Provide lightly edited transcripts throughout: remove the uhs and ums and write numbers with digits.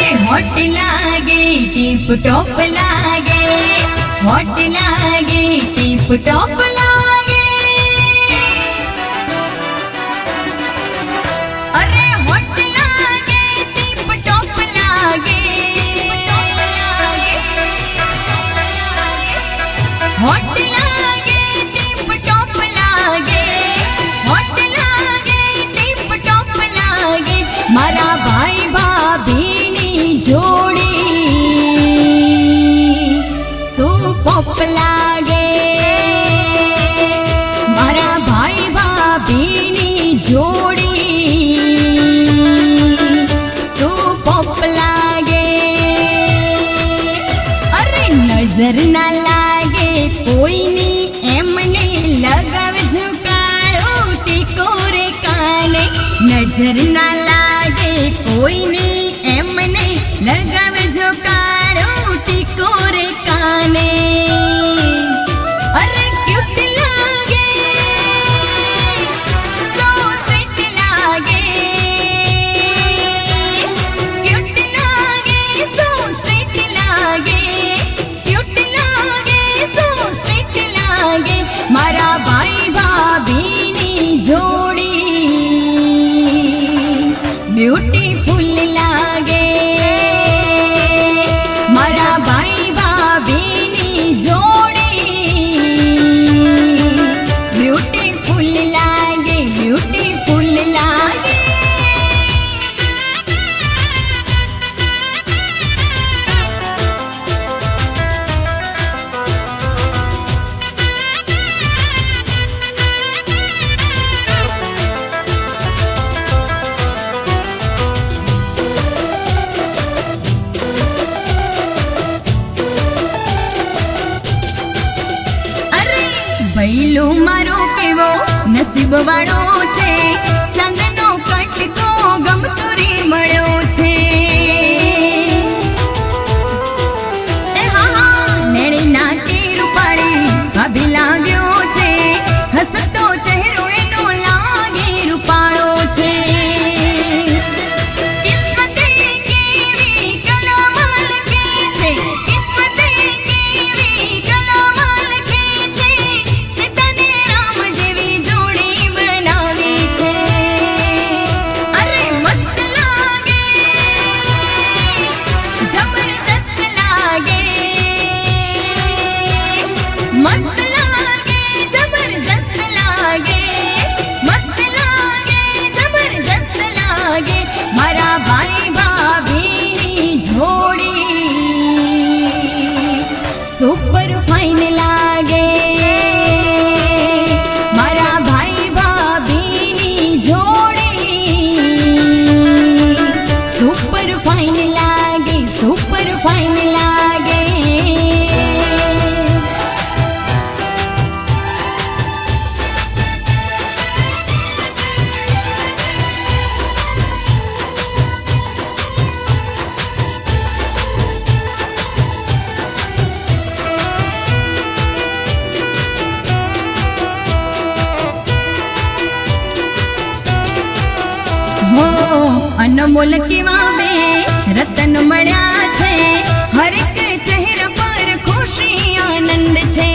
होट लागे tip top लागे, होट लागे टिप टॉप लागे। अरे होट लागे टिप टॉप लागे, होट लागे टिप टॉप लागे, होट लागे टिप टॉप लागे। मारा भाई भाभी जोड़ी सुपॉप लागे, मारा भाई भाभी नी जोड़ी सुपॉप लागे। अरे नजर ना लागे कोई नी एमने लगावे झुकाड़ो टीको रे काने, नजर ना लागे कोई नी एमने लगावे झुकाड़ो टीको रे काने। अरे क्यूट लागे सो स्वीट लागे, क्यूट लागे सो स्वीट लागे, क्यूट लागे सो स्वीट लागे। मारा भाई भाभी नी जोड़ी ब्यूटीफुल लागे, मारा भाई भाभी नी जोड़ी ब्यूटीफुल लागे, ब्यूटीफुल लागे। भैलू मारो केवो नसीब वाळो छे, चांदनो कटको गमतो रे मळ्यो छे। ए हा हा नेणी नाकी रूपाળી भाभी लाग्यो छे, हसतो चेहरो एनो लागे रूपाळो छे। किस्मते केवी कलामाल के छे, किस्मते केवी कलामाल के छे। अरे मस्त लागे जबरदस्त लागे, मस्त लागे जबरदस्त लागे, मस्त लागे जबरदस्त लागे। मारा भाई भाभी नी जोड़ी सुपर फाइन लागे, मारा भाई भाभी नी जोड़ी सुपर फाइन लागे, सुपर फाइन लागे। अनमोल केवा बे रतन मळ्या छे, हर एक चेहरा पर खुशी आनंद छे।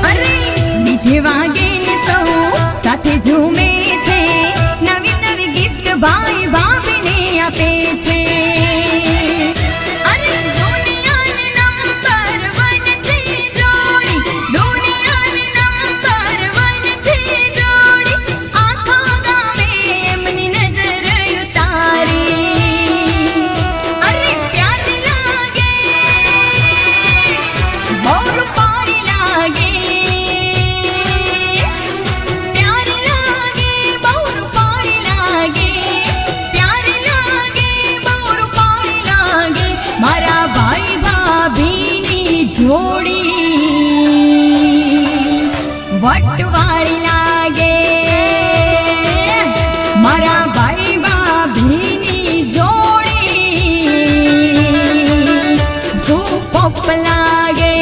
अरे डीजे वागे ने सौ साथे झूमे छे, नवी नवी गिफ्ट भाई भाभी ने आपे छे। अरे दुनिया ने नंबर 1 छे जोड़ी, दुनिया ने नंबर 1 छे जोड़ी। आखा गावे एमनी नजर उतारी, अरे प्यार लागे बहुत रूपाળી लागे, प्यार लागे बहुत रूपाળી लागे, प्यार लागे बहुत रूपाળી लागे। मारा भाई भाभी नी जोड़ी वटवाળી लागे, मारा भाई भाभी नी जोड़ी सुपॉप लागे।